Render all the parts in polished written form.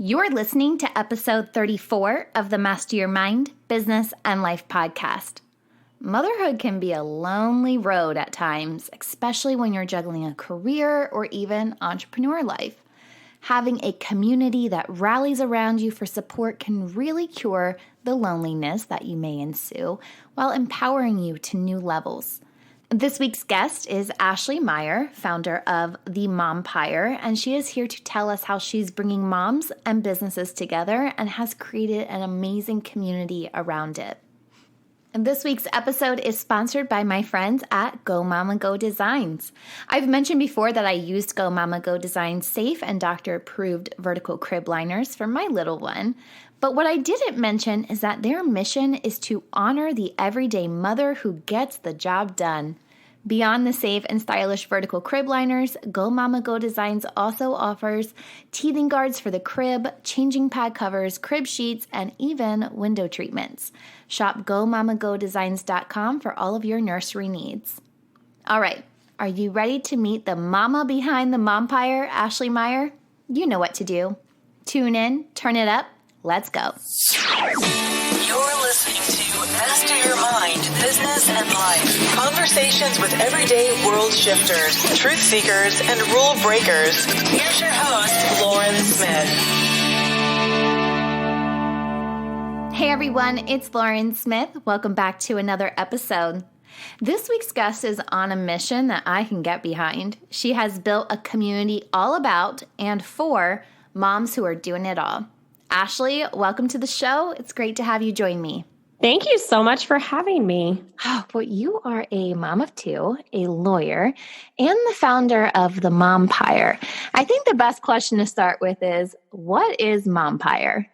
You're listening to episode 34 of the Master Your Mind, Business, and Life podcast. Motherhood can be a lonely road at times, especially when you're juggling a career or even entrepreneur life. Having a community that rallies around you for support can really cure the loneliness that you may ensue while empowering you to new levels. This week's guest is Ashley Meyer, founder of the MOMpire, and she is here to tell us how she's bringing moms and businesses together and has created an amazing community around it. And this week's episode is sponsored by my friends at Go Mama Go Designs. I've mentioned before that I used Go Mama Go Designs safe and doctor-approved vertical crib liners for my little one. But what I didn't mention is that their mission is to honor the everyday mother who gets the job done. Beyond the safe and stylish vertical crib liners, Go Mama Go Designs also offers teething guards for the crib, changing pad covers, crib sheets, and even window treatments. Shop GoMamaGoDesigns.com for all of your nursery needs. All right, are you ready to meet the mama behind the MOMpire, Ashley Meyer? You know what to do. Tune in, turn it up, let's go. You're listening to Master Your Mind, Business, and Life. Conversations with everyday world shifters, truth seekers, and rule breakers. Here's your host, Lauren Smith. Hey everyone, it's Lauren Smith. Welcome back to another episode. This week's guest is on a mission that I can get behind. She has built a community all about and for moms who are doing it all. Ashley, welcome to the show. It's great to have you join me. Thank you so much for having me. Oh, well, you are a mom of two, a lawyer, and the founder of the MOMpire. I think the best question to start with is, what is MOMpire?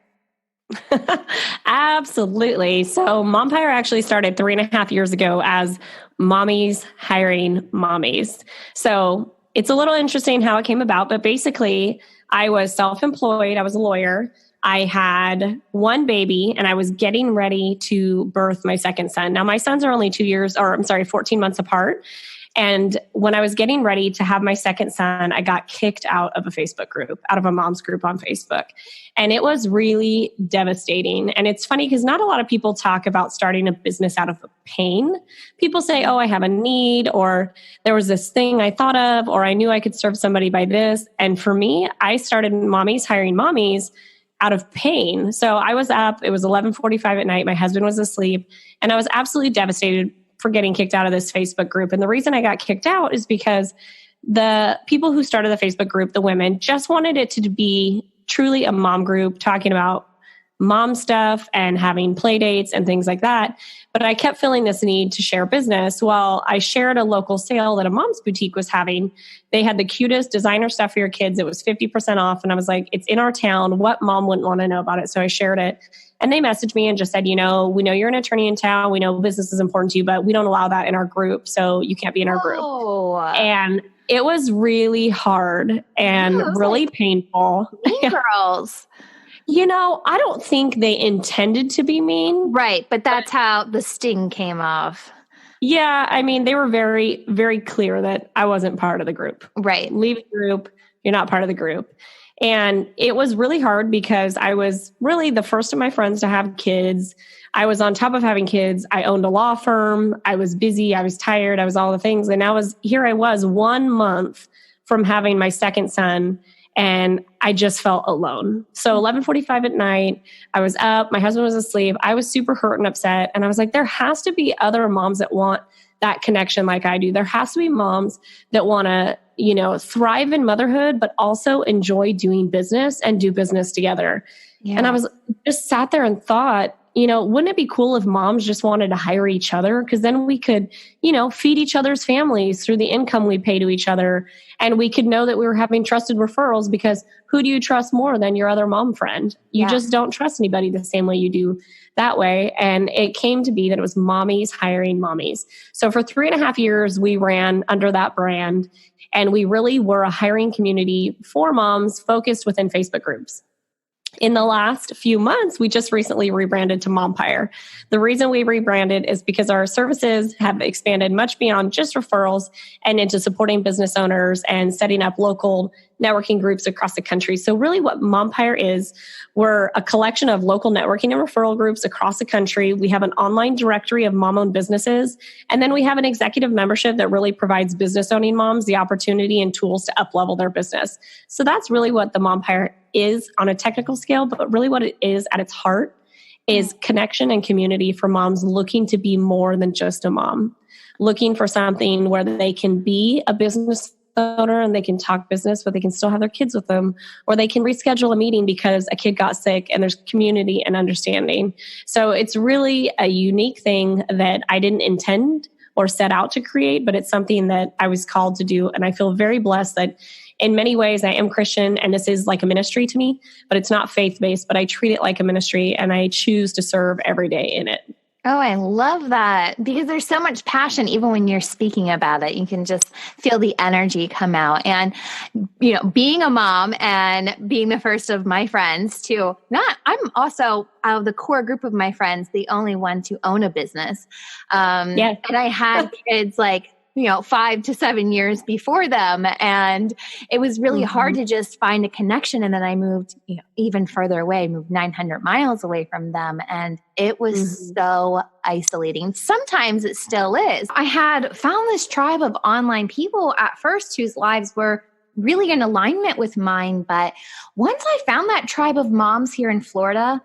Absolutely. So MOMpire actually started 3.5 years ago as Mommies Hiring Mommies. So it's a little interesting how it came about, but basically I was self-employed. I was a lawyer. I had one baby and I was getting ready to birth my second son. Now my sons are only 14 months apart. And when I was getting ready to have my second son, I got kicked out of a Facebook group, out of a mom's group on Facebook. And it was really devastating. And it's funny because not a lot of people talk about starting a business out of pain. People say, oh, I have a need, or there was this thing I thought of, or I knew I could serve somebody by this. And for me, I started Mommies Hiring Mommies out of pain. So I was up, it was 11:45 at night. My husband was asleep and I was absolutely devastated for getting kicked out of this Facebook group. And the reason I got kicked out is because the people who started the Facebook group, the women, just wanted it to be truly a mom group talking about mom stuff and having play dates and things like that. But I kept feeling this need to share business. Well, I shared a local sale that a mom's boutique was having. They had the cutest designer stuff for your kids. It was 50% off. And I was like, it's in our town. What mom wouldn't want to know about it? So I shared it. And they messaged me and just said, we know you're an attorney in town. We know business is important to you, but we don't allow that in our group. So you can't be in our group. And it was really hard and really painful. Mean girls. I don't think they intended to be mean. Right. But that's how the sting came off. Yeah. I mean, they were very, very clear that I wasn't part of the group. Right. Leave the group. You're not part of the group. And it was really hard because I was really the first of my friends to have kids. I was on top of having kids. I owned a law firm. I was busy. I was tired. I was all the things. And here I was 1 month from having my second son. And I just felt alone. So 11:45 at night, I was up. My husband was asleep. I was super hurt and upset. And I was like, there has to be other moms that want that connection like I do. There has to be moms that want to, thrive in motherhood, but also enjoy doing business and do business together. Yeah. And I was just sat there and thought, wouldn't it be cool if moms just wanted to hire each other? Because then we could, feed each other's families through the income we pay to each other. And we could know that we were having trusted referrals, because who do you trust more than your other mom friend? You just don't trust anybody the same way you do that way. And it came to be that it was Mommies Hiring Mommies. So for 3.5 years, we ran under that brand. And we really were a hiring community for moms focused within Facebook groups. In the last few months, we just recently rebranded to MOMpire. The reason we rebranded is because our services have expanded much beyond just referrals and into supporting business owners and setting up local networking groups across the country. So really what MOMpire is, we're a collection of local networking and referral groups across the country. We have an online directory of mom-owned businesses. And then we have an executive membership that really provides business owning moms the opportunity and tools to up-level their business. So that's really what the MOMpire is on a technical scale, but really what it is at its heart is connection and community for moms looking to be more than just a mom, looking for something where they can be a business owner and they can talk business, but they can still have their kids with them, or they can reschedule a meeting because a kid got sick, and there's community and understanding. So it's really a unique thing that I didn't intend or set out to create, but it's something that I was called to do. And I feel very blessed that in many ways I am Christian and this is like a ministry to me, but it's not faith-based, but I treat it like a ministry and I choose to serve every day in it. Oh, I love that, because there's so much passion even when you're speaking about it. You can just feel the energy come out. And, you know, being a mom and being the first of my friends I'm also out of the core group of my friends, the only one to own a business. And I had kids 5 to 7 years before them. And it was really hard to just find a connection. And then I moved, even further away, moved 900 miles away from them. And it was so isolating. Sometimes it still is. I had found this tribe of online people at first whose lives were really in alignment with mine. But once I found that tribe of moms here in Florida,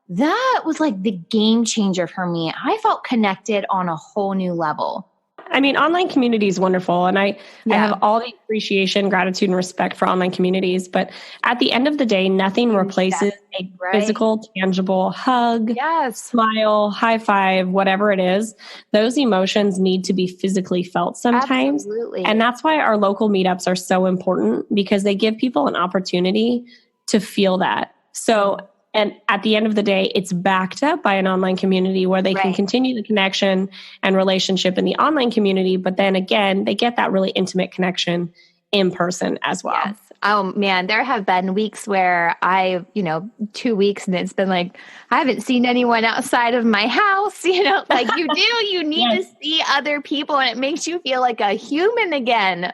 that was like the game changer for me. I felt connected on a whole new level. I mean, online community is wonderful. And I have all the appreciation, gratitude, and respect for online communities. But at the end of the day, nothing replaces a physical, tangible hug, smile, high five, whatever it is. Those emotions need to be physically felt sometimes. Absolutely. And that's why our local meetups are so important, because they give people an opportunity to feel that. So, and at the end of the day, it's backed up by an online community where they can continue the connection and relationship in the online community. But then again, they get that really intimate connection in person as well. Yes. Oh man, there have been weeks where 2 weeks and it's been like, I haven't seen anyone outside of my house, like you do, you need to see other people and it makes you feel like a human again.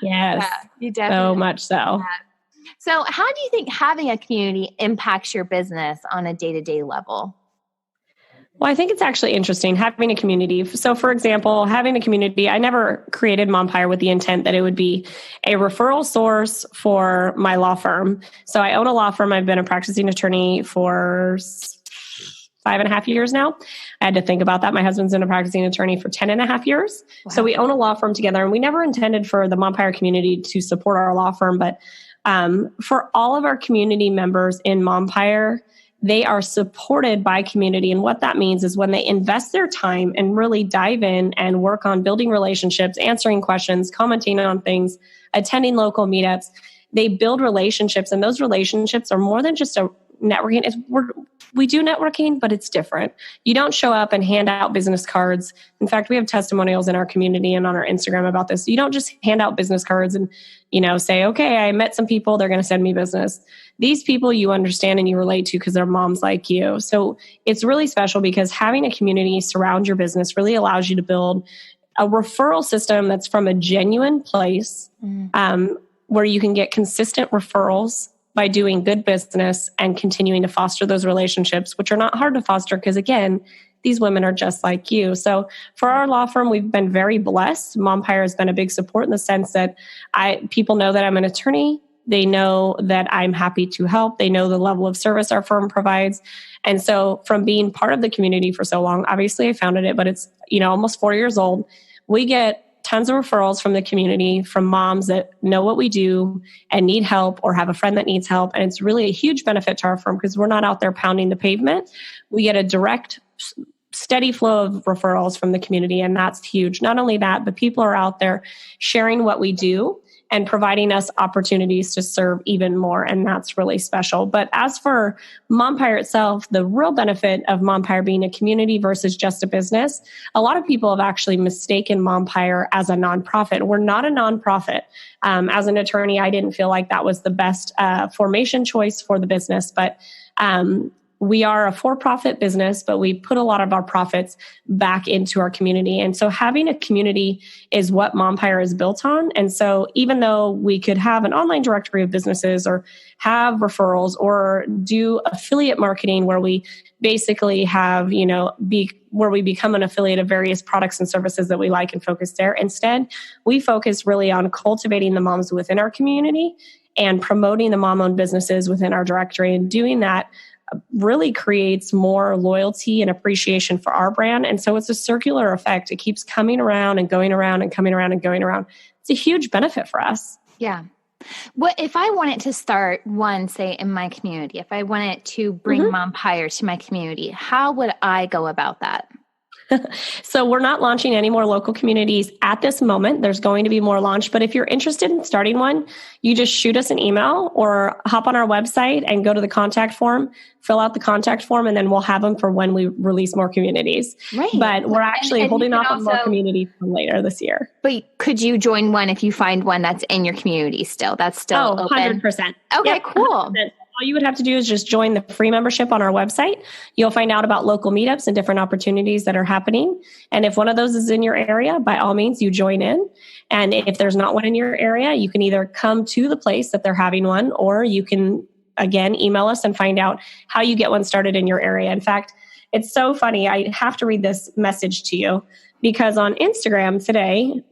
Yes. Yeah, you definitely. So much so. Yeah. So how do you think having a community impacts your business on a day-to-day level? Well, I think it's actually interesting having a community. So for example, having a community, I never created MOMpire with the intent that it would be a referral source for my law firm. So I own a law firm. I've been a practicing attorney for 5.5 years now. I had to think about that. My husband's been a practicing attorney for 10.5 years. Wow. So we own a law firm together, and we never intended for the MOMpire community to support our law firm, but for all of our community members in MOMpire, they are supported by community. And what that means is when they invest their time and really dive in and work on building relationships, answering questions, commenting on things, attending local meetups, they build relationships. And those relationships are more than just a networking. We do networking, but it's different. You don't show up and hand out business cards. In fact, we have testimonials in our community and on our Instagram about this. You don't just hand out business cards and, say, okay, I met some people, they're going to send me business. These people you understand and you relate to because they're moms like you. So it's really special because having a community surround your business really allows you to build a referral system that's from a genuine place, where you can get consistent referrals by doing good business and continuing to foster those relationships, which are not hard to foster because, again, these women are just like you. So for our law firm, we've been very blessed. MOMpire has been a big support in the sense that people know that I'm an attorney. They know that I'm happy to help. They know the level of service our firm provides. And so from being part of the community for so long, obviously I founded it, but it's, almost 4 years old. We get tons of referrals from the community, from moms that know what we do and need help or have a friend that needs help. And it's really a huge benefit to our firm because we're not out there pounding the pavement. We get a direct, steady flow of referrals from the community. And that's huge. Not only that, but people are out there sharing what we do and providing us opportunities to serve even more. And that's really special. But as for MOMpire itself, the real benefit of MOMpire being a community versus just a business, a lot of people have actually mistaken MOMpire as a nonprofit. We're not a nonprofit. As an attorney, I didn't feel like that was the best formation choice for the business. But we are a for-profit business, but we put a lot of our profits back into our community. And so having a community is what MOMpire is built on. And so even though we could have an online directory of businesses or have referrals or do affiliate marketing where we basically have, where we become an affiliate of various products and services that we like and focus there. Instead, we focus really on cultivating the moms within our community and promoting the mom-owned businesses within our directory. And doing that really creates more loyalty and appreciation for our brand. And so it's a circular effect. It keeps coming around and going around and coming around and going around. It's a huge benefit for us. Yeah. What if I wanted to start one, say in my community, if I wanted to bring MOMpire to my community, how would I go about that? So we're not launching any more local communities at this moment. There's going to be more launched, but if you're interested in starting one, you just shoot us an email or hop on our website and go to the contact form, fill out the contact form, and then we'll have them for when we release more communities. Right. But we're actually holding off on more communities for later this year. But could you join one if you find one that's in your community still? That's still open? 100%. Okay, Yep, cool. 100%. All you would have to do is just join the free membership on our website. You'll find out about local meetups and different opportunities that are happening. And if one of those is in your area, by all means, you join in. And if there's not one in your area, you can either come to the place that they're having one, or you can, again, email us and find out how you get one started in your area. In fact, it's so funny. I have to read this message to you because on Instagram today,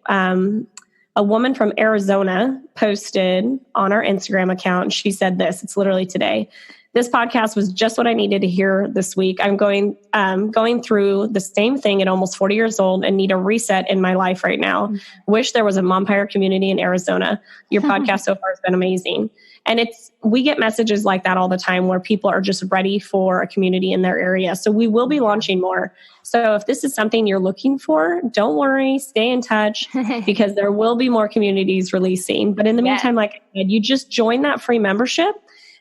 a woman from Arizona posted on our Instagram account. She said this, it's literally today. This podcast was just what I needed to hear this week. I'm going through the same thing at almost 40 years old and need a reset in my life right now. Wish there was a MOMpire community in Arizona. Your podcast so far has been amazing. And we get messages like that all the time where people are just ready for a community in their area. So we will be launching more. So if this is something you're looking for, don't worry, stay in touch because there will be more communities releasing. But in the meantime, like I said, you just join that free membership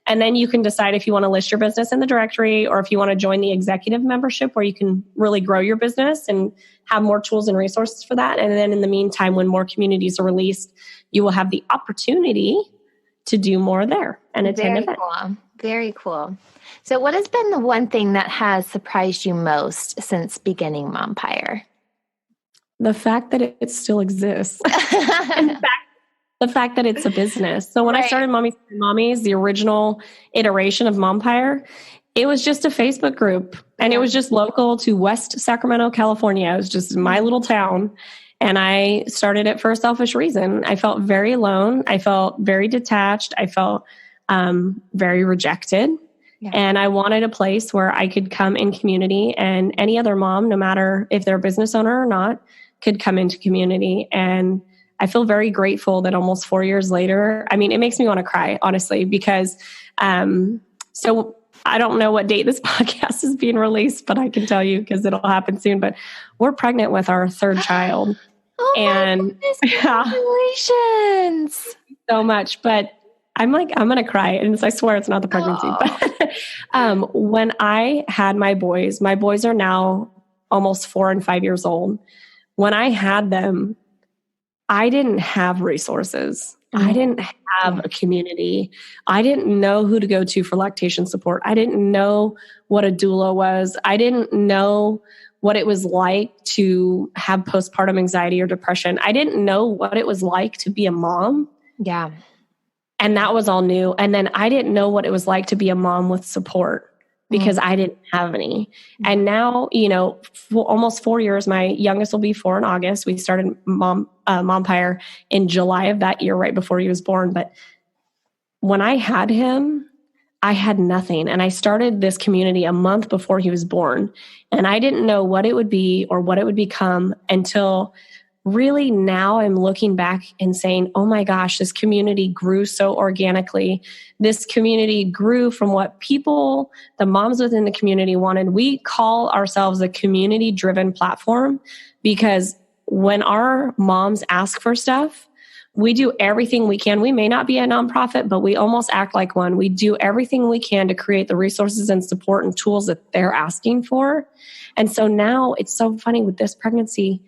and then you can decide if you want to list your business in the directory or if you want to join the executive membership where you can really grow your business and have more tools and resources for that. And then in the meantime, when more communities are released, you will have the opportunity to do more there and attend events. Cool. Very cool. So what has been the one thing that has surprised you most since beginning MOMpire? The fact that it still exists. And the fact that it's a business. So when I started Mommies, the original iteration of MOMpire, it was just a Facebook group and it was just local to West Sacramento, California. It was just my little town. And I started it for a selfish reason. I felt very alone. I felt very detached. I felt very rejected. Yeah. And I wanted a place where I could come in community and any other mom, no matter if they're a business owner or not, could come into community. And I feel very grateful that almost 4 years later, I mean, it makes me want to cry, honestly, because so I don't know what date this podcast is being released, but I can tell you because it'll happen soon. But we're pregnant with our third child. Oh and my goodness, congratulations. So much. But I'm going to cry. And I swear it's not the pregnancy. But when I had my boys are now almost 4 and 5 years old. When I had them, I didn't have resources. I didn't have a community. I didn't know who to go to for lactation support. I didn't know what a doula was. I didn't know what it was like to have postpartum anxiety or depression. I didn't know what it was like to be a mom. Yeah. And that was all new. And then I didn't know what it was like to be a mom with support because I didn't have any. And now, for almost 4 years, my youngest will be 4 in August. We started MOMpire in July of that year, right before he was born. But when I had him, I had nothing. And I started this community a month before he was born. And I didn't know what it would be or what it would become until really now I'm looking back and saying, oh my gosh, this community grew so organically. This community grew from what people, the moms within the community wanted. We call ourselves a community-driven platform because when our moms ask for stuff, we do everything we can. We may not be a nonprofit, but we almost act like one. We do everything we can to create the resources and support and tools that they're asking for. And so now it's so funny with this pregnancy,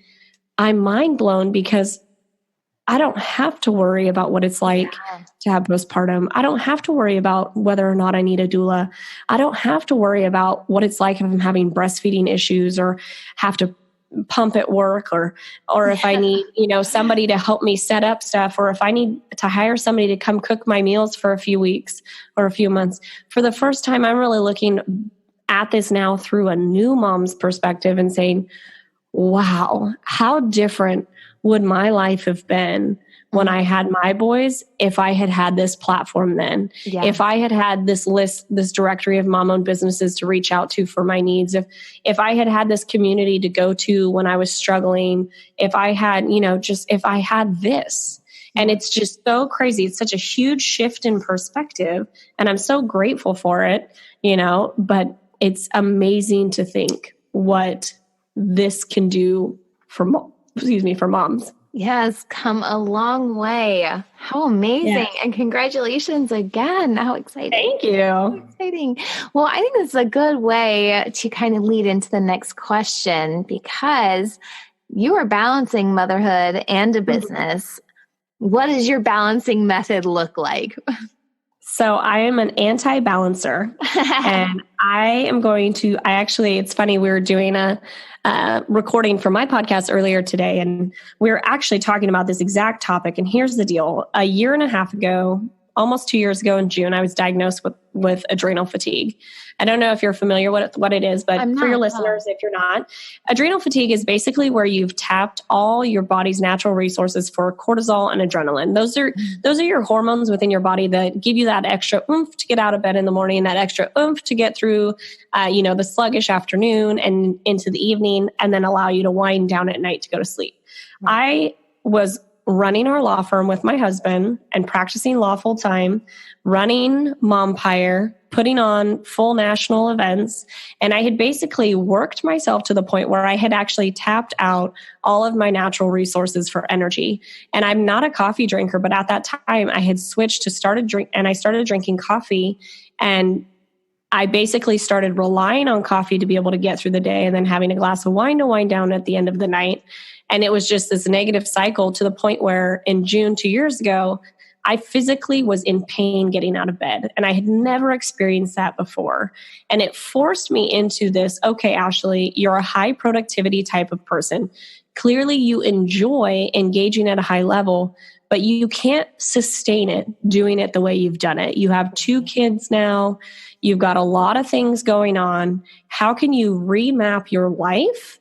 I'm mind blown because I don't have to worry about what it's like to have postpartum. I don't have to worry about whether or not I need a doula. I don't have to worry about what it's like if I'm having breastfeeding issues or have to pump at work or if I need, somebody to help me set up stuff, or if I need to hire somebody to come cook my meals for a few weeks or a few months. For the first time, I'm really looking at this now through a new mom's perspective and saying, wow, how different would my life have been when I had my boys if I had had this platform then? Yeah. If I had had this list, this directory of mom-owned businesses to reach out to for my needs, if I had had this community to go to when I was struggling, if I had, if I had this. And it's just so crazy. It's such a huge shift in perspective. And I'm so grateful for it, but it's amazing to think what this can do for moms. Yes, come a long way. How amazing. Yeah. And congratulations again. How exciting. Thank you. How exciting. Well, I think this is a good way to kind of lead into the next question, because you are balancing motherhood and a business. What does your balancing method look like? So I am an anti-balancer and it's funny, we were doing a recording for my podcast earlier today, and we were actually talking about this exact topic. And here's the deal. A year and a half ago, almost 2 years ago in June, I was diagnosed with adrenal fatigue. I don't know if you're familiar with what it is, but for your listeners, if you're not, adrenal fatigue is basically where you've tapped all your body's natural resources for cortisol and adrenaline. Those are your hormones within your body that give you that extra oomph to get out of bed in the morning, that extra oomph to get through, the sluggish afternoon and into the evening, and then allow you to wind down at night to go to sleep. I was running our law firm with my husband and practicing law full time, running MOMpire, putting on full national events. And I had basically worked myself to the point where I had actually tapped out all of my natural resources for energy. And I'm not a coffee drinker, but at that time I had switched to I started drinking coffee, and I basically started relying on coffee to be able to get through the day, and then having a glass of wine to wind down at the end of the night. And it was just this negative cycle to the point where in June 2 years ago, I physically was in pain getting out of bed. And I had never experienced that before. And it forced me into this, okay, Ashley, you're a high productivity type of person. Clearly you enjoy engaging at a high level, but you can't sustain it doing it the way you've done it. You have 2 kids now. You've got a lot of things going on. How can you remap your life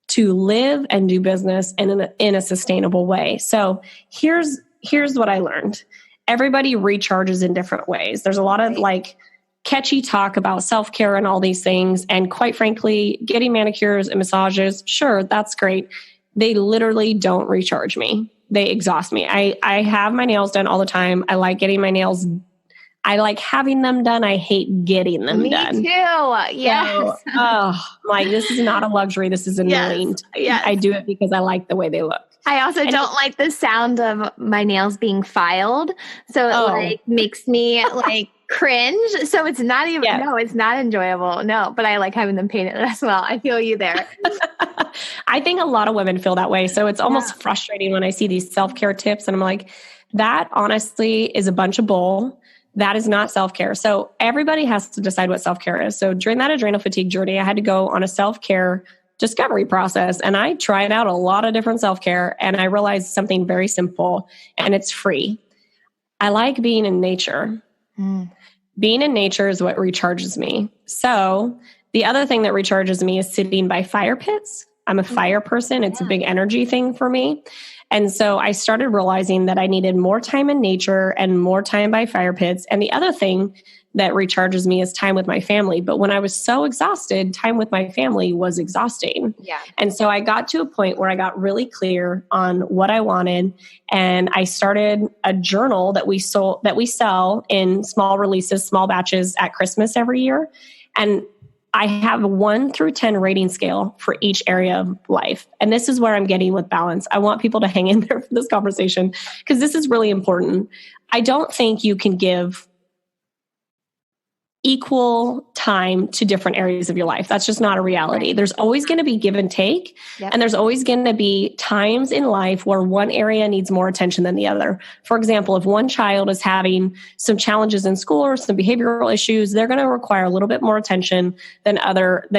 to live and do business in a sustainable way? So here's what I learned. Everybody recharges in different ways. There's a lot of catchy talk about self-care and all these things. And quite frankly, getting manicures and massages, sure, that's great. They literally don't recharge me. They exhaust me. I have my nails done all the time. I like getting my nails. I like having them done. I hate getting them done. Me too. Yes. So, this is not a luxury. This is annoying. Yes. I do it because I like the way they look. I also don't like the sound of my nails being filed. So it makes me cringe. So it's not even, no, it's not enjoyable. No, but I like having them painted as well. I feel you there. I think a lot of women feel that way. So it's almost frustrating when I see these self-care tips and I'm like, that honestly is a bunch of bull. That is not self-care. So everybody has to decide what self-care is. So during that adrenal fatigue journey, I had to go on a self-care discovery process. And I tried out a lot of different self-care, and I realized something very simple, and it's free. I like being in nature. Being in nature is what recharges me. So the other thing that recharges me is sitting by fire pits. I'm a fire person. It's a big energy thing for me. And so I started realizing that I needed more time in nature and more time by fire pits. And the other thing that recharges me is time with my family. But when I was so exhausted, time with my family was exhausting. Yeah. And so I got to a point where I got really clear on what I wanted. And I started a journal that we sell in small releases, small batches at Christmas every year. And I have a 1 through 10 rating scale for each area of life. And this is where I'm getting with balance. I want people to hang in there for this conversation because this is really important. I don't think you can give equal time to different areas of your life. That's just not a reality. Right. There's always going to be give and take. Yep. And there's always going to be times in life where one area needs more attention than the other. For example, if one child is having some challenges in school or some behavioral issues, they're going to require a little bit more attention than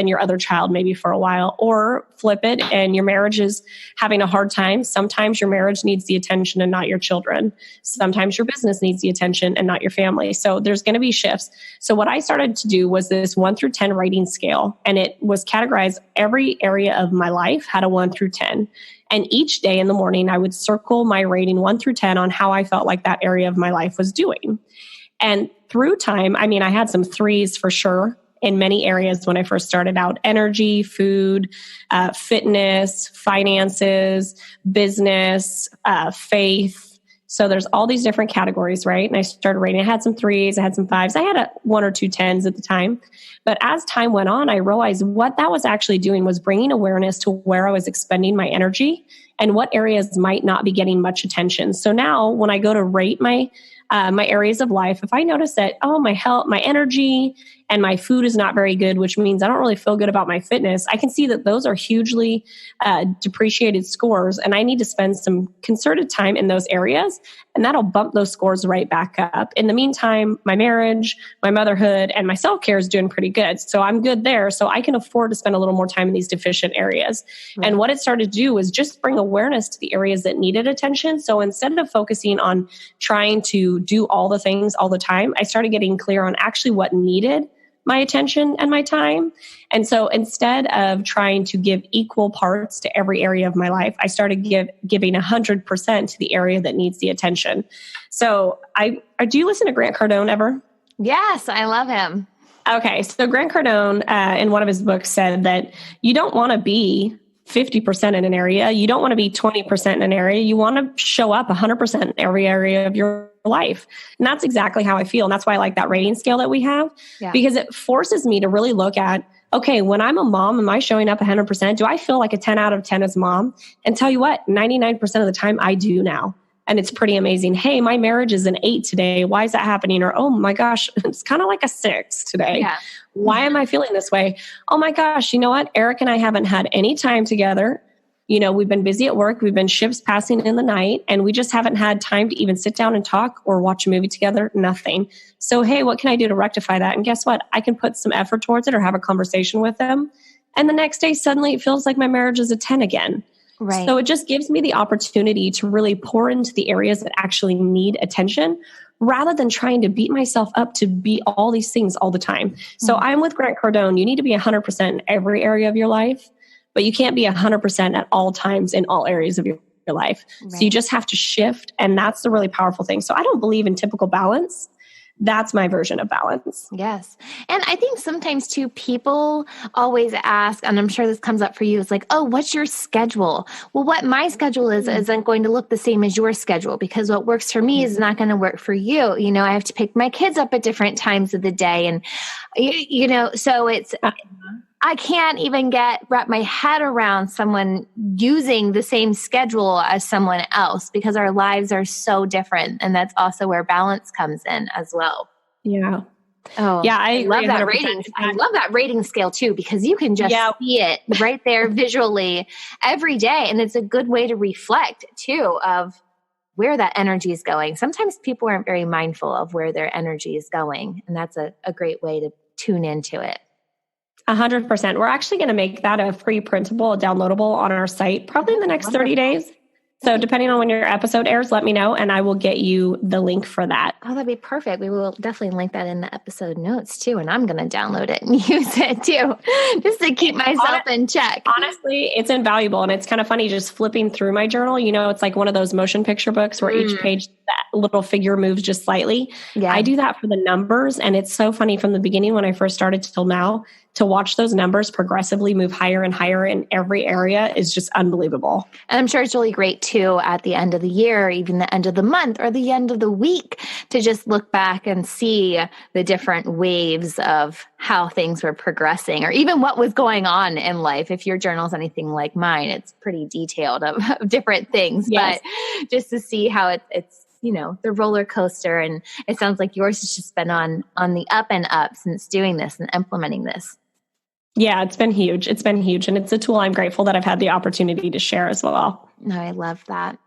your other child maybe for a while. Or flip it and your marriage is having a hard time. Sometimes your marriage needs the attention and not your children. Sometimes your business needs the attention and not your family. So there's going to be shifts. So what I started to do was this 1 through 10 rating scale, and it was categorized every area of my life had a 1 through 10. And each day in the morning, I would circle my rating 1 through 10 on how I felt like that area of my life was doing. And through time, I mean, I had some 3s for sure in many areas when I first started out: energy, food, fitness, finances, business, faith. So there's all these different categories, right? And I started rating. I had some 3s, I had some 5s. I had 1 or 2 10s at the time. But as time went on, I realized what that was actually doing was bringing awareness to where I was expending my energy and what areas might not be getting much attention. So now when I go to rate my areas of life, if I notice that, my health, my energy, and my food is not very good, which means I don't really feel good about my fitness, I can see that those are hugely depreciated scores, and I need to spend some concerted time in those areas, and that'll bump those scores right back up. In the meantime, my marriage, my motherhood, and my self-care is doing pretty good. So I'm good there. So I can afford to spend a little more time in these deficient areas. Right. And what it started to do was just bring awareness to the areas that needed attention. So instead of focusing on trying to do all the things all the time, I started getting clear on actually what needed my attention and my time. And so instead of trying to give equal parts to every area of my life, I started giving 100% to the area that needs the attention. So do you listen to Grant Cardone ever? Yes, I love him. Okay. So Grant Cardone, in one of his books, said that you don't want to be 50% in an area. You don't want to be 20% in an area. You want to show up 100% in every area of your life. And that's exactly how I feel. And that's why I like that rating scale that we have, because it forces me to really look at, okay, when I'm a mom, am I showing up 100%? Do I feel like a 10 out of 10 as mom? And tell you what, 99% of the time I do now. And it's pretty amazing. Hey, my marriage is an 8 today. Why is that happening? Or, oh my gosh, it's kind of like a 6 today. Yeah. Why am I feeling this way? Oh my gosh, you know what? Eric and I haven't had any time together. You know, we've been busy at work. We've been shifts passing in the night, and we just haven't had time to even sit down and talk or watch a movie together. Nothing. So, hey, what can I do to rectify that? And guess what? I can put some effort towards it or have a conversation with them. And the next day, suddenly it feels like my marriage is a 10 again. Right. So it just gives me the opportunity to really pour into the areas that actually need attention rather than trying to beat myself up to be all these things all the time. Mm-hmm. So I'm with Grant Cardone. You need to be 100% in every area of your life, but you can't be 100% at all times in all areas of your life. Right. So you just have to shift. And that's the really powerful thing. So I don't believe in typical balance. That's my version of balance. Yes. And I think sometimes too, people always ask, and I'm sure this comes up for you, it's like, oh, what's your schedule? Well, what my schedule isn't going to look the same as your schedule, because what works for me is not going to work for you. You know, I have to pick my kids up at different times of the day. And, you know, so it's, I can't even wrap my head around someone using the same schedule as someone else, because our lives are so different. And that's also where balance comes in as well. Yeah. Oh, yeah. I love that rating. I love that rating scale too, because you can just see it right there visually every day. And it's a good way to reflect too of where that energy is going. Sometimes people aren't very mindful of where their energy is going. And that's a great way to tune into it. 100%. We're actually going to make that a free printable, downloadable on our site, probably in the next 30 days. So depending on when your episode airs, let me know and I will get you the link for that. Oh, that'd be perfect. We will definitely link that in the episode notes too. And I'm going to download it and use it too, just to keep myself in check. Honestly, it's invaluable. And it's kind of funny just flipping through my journal. You know, it's like one of those motion picture books where each page, that little figure moves just slightly. Yeah. I do that for the numbers. And it's so funny from the beginning when I first started till now, to watch those numbers progressively move higher and higher in every area is just unbelievable. And I'm sure it's really great too at the end of the year, even the end of the month or the end of the week, to just look back and see the different waves of how things were progressing or even what was going on in life. If your journal is anything like mine, it's pretty detailed of different things, yes. But just to see how it's the roller coaster. And it sounds like yours has just been on the up and up since doing this and implementing this. Yeah, it's been huge. It's been huge. And it's a tool I'm grateful that I've had the opportunity to share as well. No, I love that.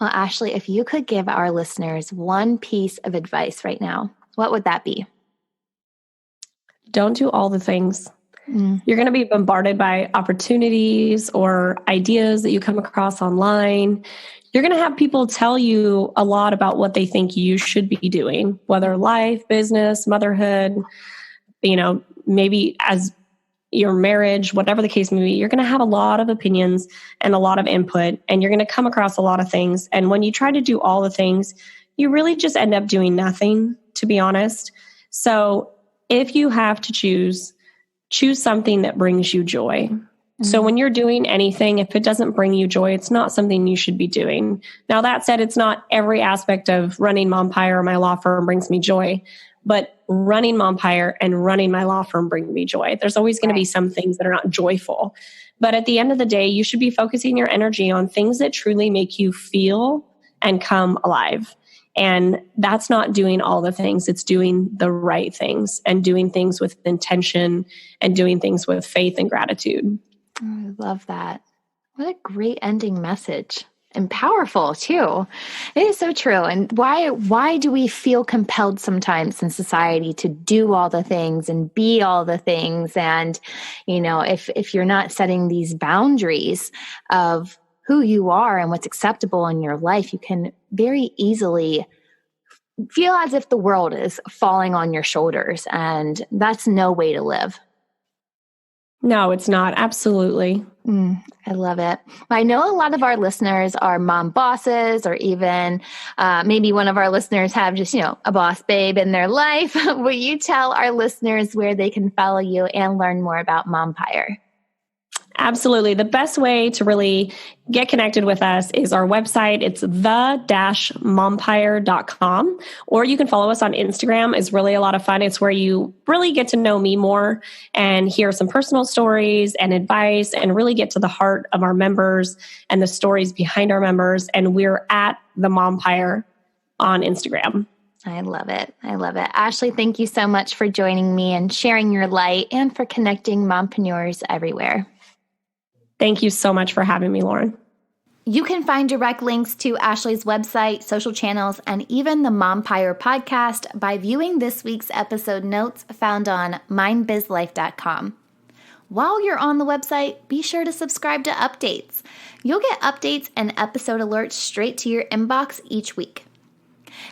Well, Ashley, if you could give our listeners one piece of advice right now, what would that be? Don't do all the things. You're going to be bombarded by opportunities or ideas that you come across online. You're going to have people tell you a lot about what they think you should be doing, whether life, business, motherhood, maybe as your marriage, whatever the case may be. You're going to have a lot of opinions and a lot of input, and you're going to come across a lot of things. And when you try to do all the things, you really just end up doing nothing, to be honest. So if you have to choose something that brings you joy. So when you're doing anything, if it doesn't bring you joy, it's not something you should be doing. Now, that said, it's not every aspect of running MOMpire or my law firm brings me joy, but running MOMpire and running my law firm bring me joy. There's always going to be some things that are not joyful. But at the end of the day, you should be focusing your energy on things that truly make you feel and come alive. And that's not doing all the things. It's doing the right things and doing things with intention and doing things with faith and gratitude. Oh, I love that. What a great ending message. And powerful too. It is so true. And why do we feel compelled sometimes in society to do all the things and be all the things? And, if you're not setting these boundaries of who you are and what's acceptable in your life, you can very easily feel as if the world is falling on your shoulders. And that's no way to live. No, it's not. Absolutely. I love it. I know a lot of our listeners are mom bosses, or even maybe one of our listeners have just, a boss babe in their life. Will you tell our listeners where they can follow you and learn more about MOMpire? Absolutely. The best way to really get connected with us is our website. It's the-mompire.com, or you can follow us on Instagram. It's really a lot of fun. It's where you really get to know me more and hear some personal stories and advice and really get to the heart of our members and the stories behind our members. And we're at the MOMpire on Instagram. I love it. I love it. Ashley, thank you so much for joining me and sharing your light and for connecting mompreneurs everywhere. Thank you so much for having me, Lauren. You can find direct links to Ashley's website, social channels, and even the MOMpire podcast by viewing this week's episode notes found on mindbizlife.com. While you're on the website, be sure to subscribe to updates. You'll get updates and episode alerts straight to your inbox each week.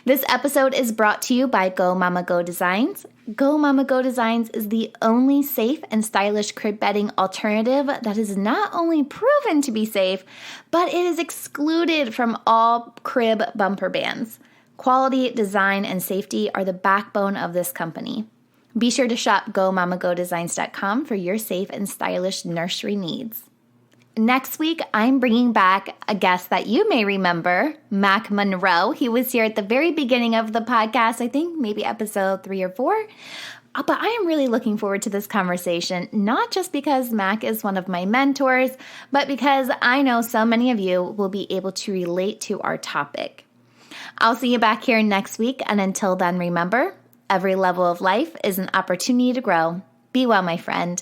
This episode is brought to you by Go Mama Go Designs. Go Mama Go Designs is the only safe and stylish crib bedding alternative that is not only proven to be safe, but it is excluded from all crib bumper bans. Quality, design, and safety are the backbone of this company. Be sure to shop GoMamaGoDesigns.com for your safe and stylish nursery needs. Next week, I'm bringing back a guest that you may remember, Mac Monroe. He was here at the very beginning of the podcast, I think maybe episode 3 or 4. But I am really looking forward to this conversation, not just because Mac is one of my mentors, but because I know so many of you will be able to relate to our topic. I'll see you back here next week, and until then, remember, every level of life is an opportunity to grow. Be well, my friend.